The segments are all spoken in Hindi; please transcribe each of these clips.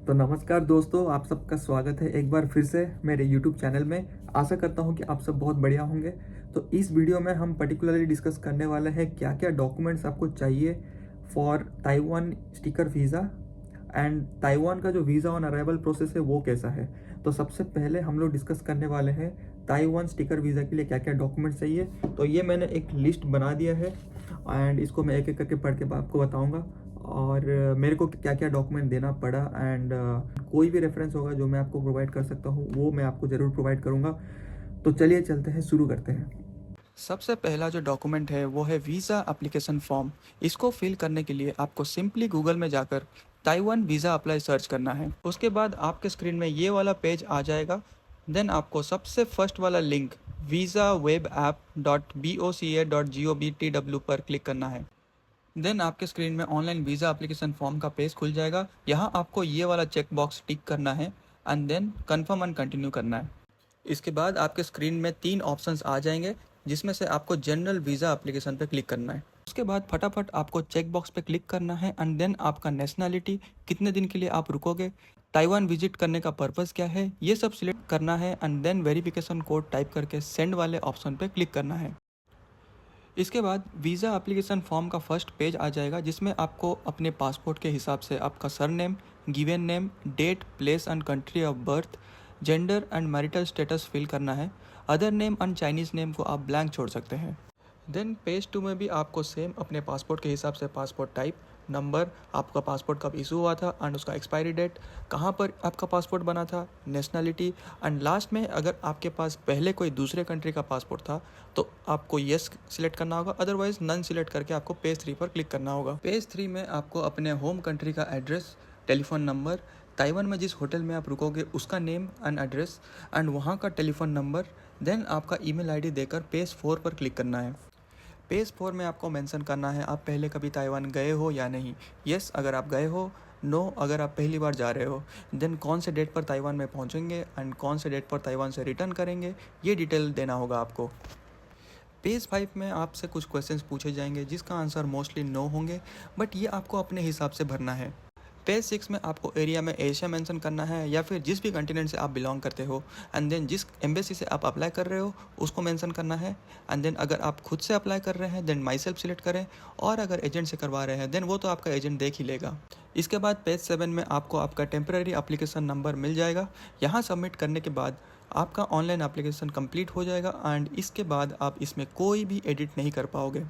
तो नमस्कार दोस्तों, आप सबका स्वागत है एक बार फिर से मेरे YouTube चैनल में। आशा करता हूं कि आप सब बहुत बढ़िया होंगे। तो इस वीडियो में हम पर्टिकुलरली डिस्कस करने वाले हैं क्या क्या डॉक्यूमेंट्स आपको चाहिए for Taiwan sticker visa and Taiwan का जो वीज़ा ऑन अराइवल प्रोसेस है वो कैसा है। तो सबसे पहले हम लोग डिस्कस करने वाले हैं ताइवान स्टिकर वीज़ा के लिए क्या क्या डॉक्यूमेंट्स चाहिए। तो ये मैंने एक लिस्ट बना दिया है एंड इसको मैं एक एक करके पढ़ के आपको बताऊंगा और मेरे को क्या क्या डॉक्यूमेंट देना पड़ा एंड कोई भी रेफरेंस होगा जो मैं आपको प्रोवाइड कर सकता हूँ वो मैं आपको ज़रूर प्रोवाइड करूँगा। तो चलिए चलते हैं, शुरू करते हैं। सबसे पहला जो डॉक्यूमेंट है वो है वीज़ा एप्लीकेशन फॉर्म। इसको फिल करने के लिए आपको सिंपली गूगल में जाकर ताइवान वीज़ा अप्लाई सर्च करना है। उसके बाद आपके स्क्रीन में ये वाला पेज आ जाएगा। देन आपको सबसे फर्स्ट वाला link visa web app .boca.gov.tw पर क्लिक करना है। देन आपके स्क्रीन में ऑनलाइन वीज़ा एप्लीकेशन फॉर्म का पेज खुल जाएगा। यहाँ आपको ये वाला चेक बॉक्स टिक करना है and then confirm and continue करना है। इसके बाद आपके स्क्रीन में 3 ऑप्शंस आ जाएंगे जिसमें से आपको जनरल वीज़ा एप्लीकेशन पे क्लिक करना है। उसके बाद फटाफट आपको चेक बॉक्स पे क्लिक करना है एंड देन आपका नेशनैलिटी, कितने दिन के लिए आप रुकोगे, ताइवान विजिट करने का पर्पज़ क्या है, ये सब सिलेक्ट करना है and then verification code type करके सेंड वाले ऑप्शन पे क्लिक करना है। इसके बाद वीज़ा एप्लीकेशन फॉर्म का फर्स्ट पेज आ जाएगा जिसमें आपको अपने पासपोर्ट के हिसाब से आपका surname, given name, date, place and country of birth, gender and marital status fill करना है। Other name and Chinese name को आप ब्लैंक छोड़ सकते हैं। देन पेज 2 में भी आपको सेम अपने पासपोर्ट के हिसाब से पासपोर्ट टाइप, नंबर, आपका पासपोर्ट कब इशू हुआ था एंड उसका एक्सपायरी डेट, कहाँ पर आपका पासपोर्ट बना था, नेशनैलिटी एंड लास्ट में अगर आपके पास पहले कोई दूसरे कंट्री का पासपोर्ट था तो आपको येस सिलेक्ट करना होगा, अदरवाइज नन सिलेक्ट करके आपको पेज 3 पर क्लिक करना होगा। पेज 3 में आपको अपने होम कंट्री का एड्रेस, टेलीफोन नंबर, ताइवान में जिस होटल में आप रुकोगे उसका नेम एंड एड्रेस एंड वहाँ का टेलीफोन नंबर, देन आपका ईमेल आईडी देकर पेज 4 पर क्लिक करना है। पेज 4 में आपको मेंशन करना है आप पहले कभी ताइवान गए हो या नहीं। यस अगर आप गए हो, नो अगर आप पहली बार जा रहे हो। देन कौन से डेट पर ताइवान में पहुंचेंगे एंड कौन से डेट पर ताइवान से रिटर्न करेंगे, ये डिटेल देना होगा आपको। पेज 5 में आपसे कुछ क्वेश्चंस पूछे जाएंगे जिसका आंसर मोस्टली नो होंगे, बट ये आपको अपने हिसाब से भरना है। पेज 6 में आपको एरिया में एशिया मेंशन करना है या फिर जिस भी कंटिनेंट से आप बिलोंग करते हो एंड देन जिस एम्बेसी से आप अप्लाई कर रहे हो उसको मेंशन करना है एंड देन अगर आप खुद से अप्लाई कर रहे हैं देन माई सेल्फ सिलेक्ट करें और अगर एजेंट से करवा रहे हैं देन वो तो आपका एजेंट देख ही लेगा। इसके बाद पेज 7 में आपको आपका टेम्प्रेरी एप्लीकेशन नंबर मिल जाएगा। यहाँ सबमिट करने के बाद आपका ऑनलाइन एप्लीकेशन कंप्लीट हो जाएगा एंड इसके बाद आप इसमें कोई भी एडिट नहीं कर पाओगे।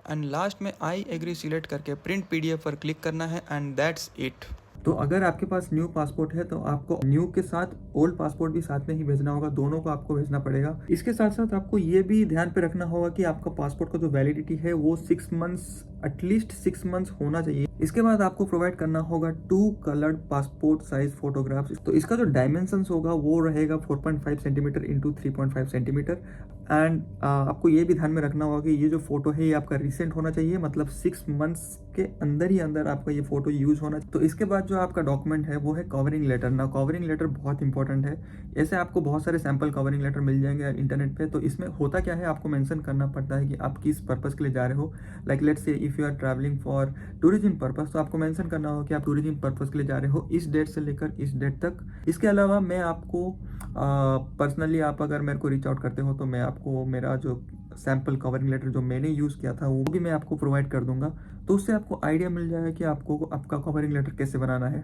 एंड लास्ट में आई एग्री सिलेक्ट करके प्रिंट पीडीएफ पर क्लिक करना है एंड दैट्स इट। तो अगर आपके पास न्यू पासपोर्ट है तो आपको न्यू के साथ ओल्ड पासपोर्ट भी साथ में ही भेजना होगा, दोनों को आपको भेजना पड़ेगा। इसके साथ साथ आपको ये भी ध्यान पे रखना होगा कि आपका पासपोर्ट का जो वैलिडिटी है वो 6 मंथ्स, एटलीस्ट 6 मंथ्स होना चाहिए। इसके बाद आपको प्रोवाइड करना होगा 2 कलर्ड पासपोर्ट साइज फोटोग्राफ्स। तो इसका जो डायमेंशंस होगा वो रहेगा 4.5 सेंटीमीटर इंटू 3.5 सेंटीमीटर एंड आपको ये भी ध्यान में रखना होगा कि ये जो फोटो है ये आपका रिसेंट होना चाहिए, मतलब 6 मंथ्स के अंदर ही अंदर आपका ये फोटो यूज होना। तो इसके बाद जो आपका डॉक्यूमेंट है वो है कवरिंग लेटर। ना कवरिंग लेटर बहुत इंपॉर्टेंट है। ऐसे आपको बहुत सारे सैंपल कवरिंग लेटर मिल जाएंगे इंटरनेट पे। तो इसमें होता क्या है, आपको मेंशन करना पड़ता है कि आप किस पर्पस के लिए जा रहे हो। Like let's say if you are travelling for tourism purpose तो आपको मेंशन करना होगा कि आप टूरिज्म पर्पस के लिए जा रहे हो इस डेट से लेकर इस डेट तक। इसके अलावा मैं आपको पर्सनली आप अगर मेरे को रीच आउट करते हो तो मैं आपको मेरा जो सैम्पल कवरिंग लेटर जो मैंने यूज़ किया था वो भी मैं आपको प्रोवाइड कर दूंगा। तो उससे आपको आइडिया मिल जाएगा कि आपको आपका कवरिंग लेटर कैसे बनाना है।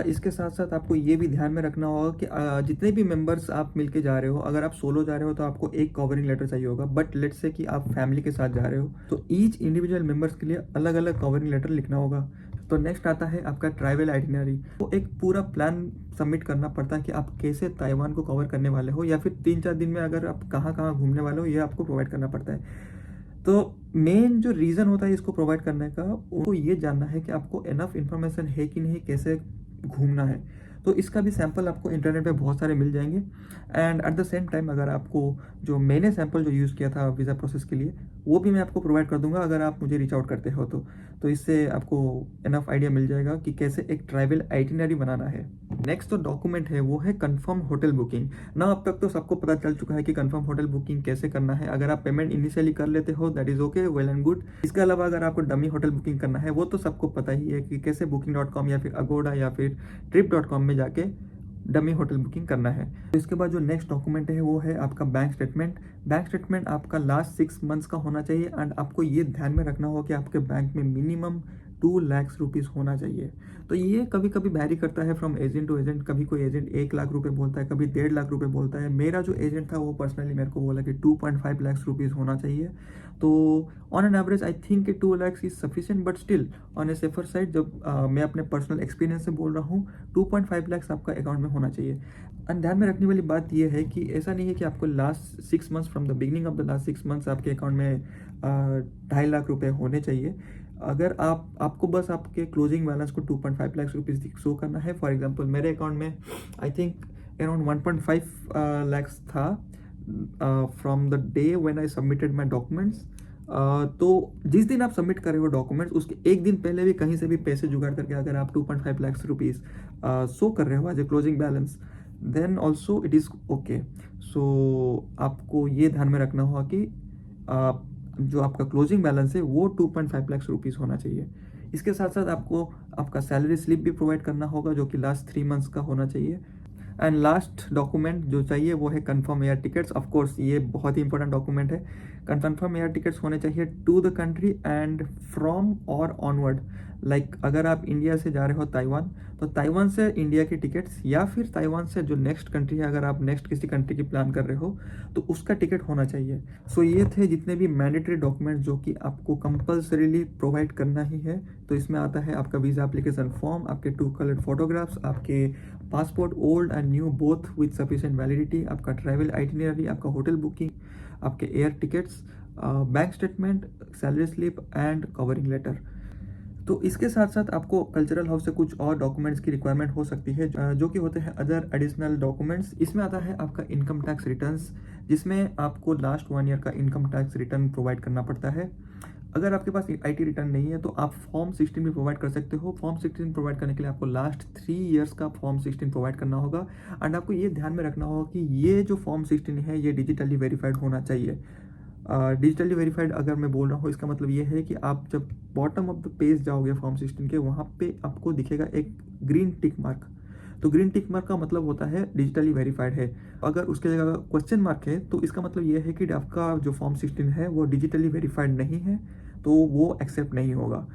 इसके साथ साथ आपको ये भी ध्यान में रखना होगा कि जितने भी मेंबर्स आप मिलके जा रहे हो, अगर आप सोलो जा रहे हो तो आपको एक कवरिंग लेटर चाहिए होगा, बट लेट्स से कि आप फैमिली के साथ जा रहे हो तो ईच इंडिविजुअल मेंबर्स के लिए अलग अलग कवरिंग लेटर लिखना होगा। तो नेक्स्ट आता है आपका ट्रैवल आइटिनरी। तो एक पूरा प्लान सबमिट करना पड़ता है कि आप कैसे ताइवान को कवर करने वाले हो या फिर 3-4 दिन में अगर आप कहाँ कहाँ घूमने वाले हो ये आपको प्रोवाइड करना पड़ता है। तो मेन जो रीज़न होता है इसको प्रोवाइड करने का वो ये जानना है कि आपको इनफ इंफॉर्मेशन है कि नहीं, कैसे घूमना है। तो इसका भी सैंपल आपको इंटरनेट पे बहुत सारे मिल जाएंगे and at the same time अगर आपको जो मैंने सैंपल जो यूज़ किया था वीज़ा प्रोसेस के लिए वो भी मैं आपको प्रोवाइड कर दूंगा अगर आप मुझे रीच आउट करते हो तो इससे आपको इनफ आइडिया मिल जाएगा कि कैसे एक ट्रैवल आइटिनरी बनाना है। नेक्स्ट जो डॉक्यूमेंट है वो है कंफर्म होटल बुकिंग ना। अब तक तो सबको पता चल चुका है कि कंफर्म होटल बुकिंग कैसे करना है। अगर आप पेमेंट इनिशियली कर लेते हो that is okay, well and good. इसके अलावा अगर आपको डमी होटल बुकिंग करना है वो तो सबको पता ही है कि कैसे booking.com या फिर अगोडा या फिर trip.com में जाके डमी होटल बुकिंग करना है। तो इसके बाद जो नेक्स्ट डॉक्यूमेंट है वो है आपका बैंक स्टेटमेंट। बैंक स्टेटमेंट आपका लास्ट 6 मंथ्स का होना चाहिए एंड आपको ये ध्यान में रखना होगा कि आपके बैंक में मिनिमम 2 लाख रुपीज़ होना चाहिए। तो ये कभी कभी वैरी करता है फ्रॉम एजेंट टू एजेंट। कभी कोई एजेंट 1 लाख रुपए बोलता है, कभी 1.5 लाख रुपए बोलता है। मेरा जो एजेंट था वो पर्सनली मेरे को बोला कि 2.5 लाख रुपीज़ होना चाहिए। तो on an average I think कि 2 lakh is sufficient, but still on A safer side जब मैं अपने पर्सनल एक्सपीरियंस से बोल रहा हूँ 2.5 लाख आपका अकाउंट में होना चाहिए। एंड ध्यान में रखने वाली बात यह है कि ऐसा नहीं है कि आपको last 6 months from the beginning of the last 6 months आपके अकाउंट में 2.5 लाख रुपए होने चाहिए। अगर आपको बस आपके क्लोजिंग बैलेंस को 2.5 लाख रुपीज़ शो करना है। फॉर एग्जांपल मेरे अकाउंट में आई थिंक अराउंड 1.5 लैक्स था from the day when I submitted my documents. तो जिस दिन आप सबमिट कर रहे हो डॉक्यूमेंट्स उसके एक दिन पहले भी कहीं से भी पैसे जुगाड़ करके अगर आप 2.5 लाख रुपीज़ शो कर रहे हो as a closing balance then also it is okay. So आपको ये ध्यान में रखना होगा कि जो आपका क्लोजिंग बैलेंस है वो 2.5 लाख रुपीज़ होना चाहिए। इसके साथ साथ आपको आपका सैलरी स्लिप भी प्रोवाइड करना होगा जो कि लास्ट 3 मंथ्स का होना चाहिए। एंड लास्ट डॉक्यूमेंट जो चाहिए वो है confirm air tickets. Of course ये बहुत ही इंपॉर्टेंट डॉक्यूमेंट है। कंफर्म एयर टिकट्स होने चाहिए to the country and from और ऑनवर्ड। लाइक अगर आप इंडिया से जा रहे हो ताइवान तो ताइवान से इंडिया की टिकट्स या फिर ताइवान से जो नेक्स्ट कंट्री है, अगर आप नेक्स्ट किसी कंट्री की प्लान कर रहे हो तो उसका टिकट होना चाहिए। सो ये थे जितने भी मैंडेटरी डॉक्यूमेंट जो कि आपको कंपल्सरीली प्रोवाइड करना ही है। तो इसमें आता है आपका वीज़ा एप्लीकेशन फॉर्म, आपके 2 कलर फोटोग्राफ्स, आपके passport old and new both with sufficient validity, आपका ट्रैवल आइटिनरी, आपका होटल बुकिंग, आपके air tickets, bank statement, salary slip and covering letter. तो इसके साथ साथ आपको कल्चरल हाउस से कुछ और डॉक्यूमेंट्स की रिक्वायरमेंट हो सकती है जो कि होते हैं अदर एडिशनल डॉक्यूमेंट्स। इसमें आता है आपका इनकम टैक्स रिटर्न्स जिसमें आपको लास्ट 1 ईयर का इनकम टैक्स रिटर्न प्रोवाइड करना पड़ता है। अगर आपके पास IT रिटर्न नहीं है तो आप फॉर्म 16 भी प्रोवाइड कर सकते हो। फॉर्म 16 प्रोवाइड करने के लिए आपको लास्ट 3 ईयर्स का फॉर्म 16 प्रोवाइड करना होगा। एंड आपको ये ध्यान में रखना होगा कि ये जो फॉर्म 16 है ये डिजिटली वेरीफाइड होना चाहिए। डिजिटली वेरीफाइड अगर मैं बोल रहा हूँ इसका मतलब ये है कि आप जब बॉटम ऑफ द पेज जाओगे फॉर्म 16 के वहाँ पे आपको दिखेगा एक ग्रीन टिक मार्क। तो ग्रीन टिक मार्क का मतलब होता है डिजिटली वेरीफाइड है। अगर उसके जगह क्वेश्चन मार्क है तो इसका मतलब ये है कि आपका जो फॉर्म 16 है वो डिजिटली वेरीफाइड नहीं है, तो वो एक्सेप्ट नहीं होगा।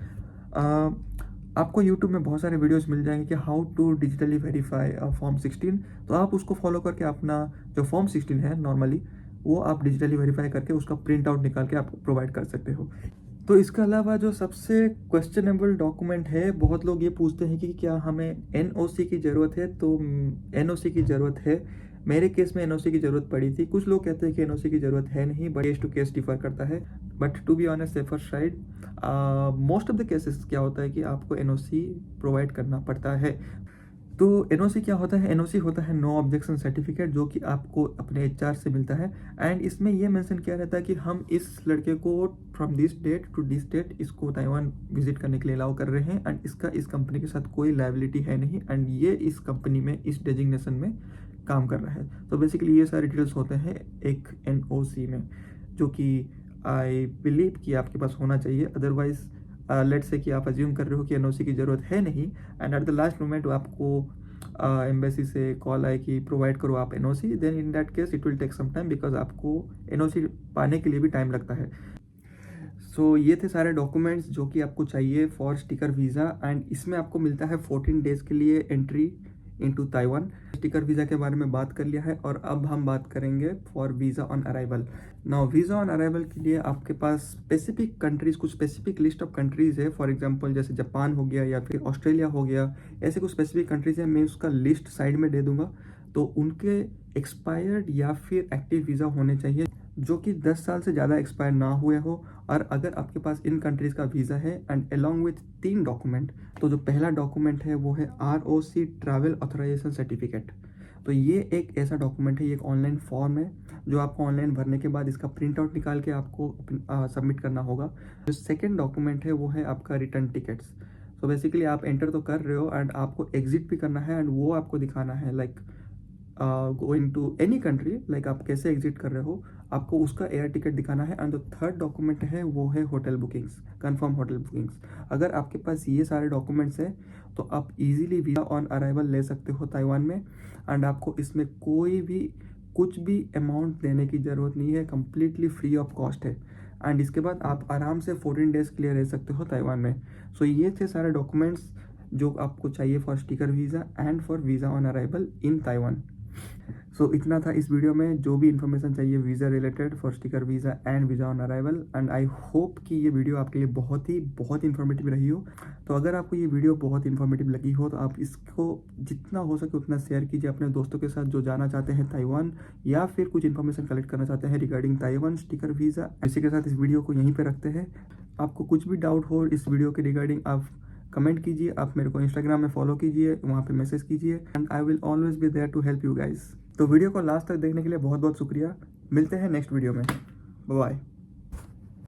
आपको YouTube में बहुत सारे वीडियोस मिल जाएंगे कि how to digitally verify form 16। तो आप उसको फॉलो करके अपना जो फॉर्म 16 है नॉर्मली वो आप डिजिटली वेरीफाई करके उसका प्रिंट आउट निकाल के आप प्रोवाइड कर सकते हो। तो इसके अलावा जो सबसे क्वेश्चनेबल डॉक्यूमेंट है, बहुत लोग ये पूछते हैं कि क्या हमें NOC की ज़रूरत है। तो NOC की ज़रूरत है। मेरे केस में NOC की ज़रूरत पड़ी थी। कुछ लोग कहते हैं कि NOC की ज़रूरत है नहीं, but case to case differ करता है। But to be honest safer side most of the cases क्या होता है कि आपको NOC प्रोवाइड करना पड़ता है। तो NOC क्या होता है? NOC होता है नो ऑब्जेक्शन सर्टिफिकेट जो कि आपको अपने HR से मिलता है। एंड इसमें ये मेंशन किया रहता है कि हम इस लड़के को from this date to this date इसको ताइवान विजिट करने के लिए अलाउ कर रहे हैं एंड इसका इस कंपनी के साथ कोई लायबिलिटी है नहीं एंड ये इस कंपनी में इस डेजिग्नेशन में काम कर रहा है। तो बेसिकली ये सारे डिटेल्स होते हैं एक NOC में जो कि आई बिलीव कि आपके पास होना चाहिए। अदरवाइज लेट्स से कि आप अज्यूम कर रहे हो कि NOC की ज़रूरत है नहीं and at the last moment आपको एम्बेसी से कॉल आए कि प्रोवाइड करो आप NOC, then in that case it will take some time because आपको NOC पाने के लिए भी टाइम लगता है। सो ये थे सारे डॉक्यूमेंट्स जो कि आपको चाहिए फॉर स्टिकर वीज़ा एंड इसमें आपको मिलता है 14 डेज़ के लिए entry into Taiwan. Sticker visa के बारे में बात कर लिया है और अब हम बात करेंगे for visa on arrival. Now visa on arrival के लिए आपके पास स्पेसिफिक कंट्रीज़, कुछ स्पेसिफिक लिस्ट ऑफ कंट्रीज़ है। फॉर एग्जांपल जैसे जापान हो गया या फिर ऑस्ट्रेलिया हो गया, ऐसे कुछ स्पेसिफिक कंट्रीज़ हैं। मैं उसका लिस्ट साइड में दे दूंगा। तो उनके एक्सपायर्ड या फिर एक्टिव वीज़ा होने चाहिए जो कि 10 साल से ज़्यादा एक्सपायर ना हुए हो। और अगर आपके पास इन कंट्रीज़ का वीज़ा है एंड अलॉन्ग विथ 3 डॉक्यूमेंट, तो जो पहला डॉक्यूमेंट है वो है ROC ट्रैवल ऑथराइजेशन सर्टिफिकेट। तो ये एक ऐसा डॉक्यूमेंट है, ये एक ऑनलाइन फॉर्म है जो आपको ऑनलाइन भरने के बाद इसका प्रिंट आउट निकाल के आपको सबमिट करना होगा। जो सेकेंड डॉक्यूमेंट है वो है आपका रिटर्न टिकट्स। सो बेसिकली आप एंटर तो कर रहे हो एंड आपको एग्जिट भी करना है एंड वो आपको दिखाना है like going to any country, like आप कैसे एग्जिट कर रहे हो, आपको उसका एयर टिकट दिखाना है। एंड जो थर्ड डॉक्यूमेंट है वो है hotel bookings, confirm hotel bookings. अगर आपके पास ये सारे डॉक्यूमेंट्स हैं तो आप इजीली वीज़ा ऑन अराइवल ले सकते हो ताइवान में। एंड आपको इसमें कोई भी कुछ भी अमाउंट देने की ज़रूरत नहीं है, कम्प्लीटली फ्री ऑफ कॉस्ट है। एंड इसके बाद आप आराम से 14 डेज़ के लिए रह सकते हो ताइवान में। सो ये थे सारे डॉक्यूमेंट्स जो आपको चाहिए for sticker visa and for visa on arrival in Taiwan. So इतना था इस वीडियो में, जो भी इन्फॉर्मेशन चाहिए visa related for sticker visa and visa on arrival. And I hope कि ये वीडियो आपके लिए बहुत इन्फॉर्मेटिव रही हो। तो अगर आपको ये वीडियो बहुत इन्फॉर्मेटिव लगी हो तो आप इसको जितना हो सके उतना शेयर कीजिए अपने दोस्तों के साथ जो जाना चाहते हैं ताइवान, या फिर कुछ इन्फॉर्मेशन कलेक्ट करना चाहते हैं रिगार्डिंग ताइवान स्टिकर वीज़ा। इसी के साथ इस वीडियो को यहीं पर रखते हैं। आपको कुछ भी डाउट हो इस वीडियो के रिगार्डिंग आप कमेंट कीजिए, आप मेरे को इंस्टाग्राम में फॉलो कीजिए, वहाँ पे मैसेज कीजिए and I will always be there to help you guys. तो वीडियो को लास्ट तक देखने के लिए बहुत बहुत शुक्रिया। मिलते हैं नेक्स्ट वीडियो में। Bye bye.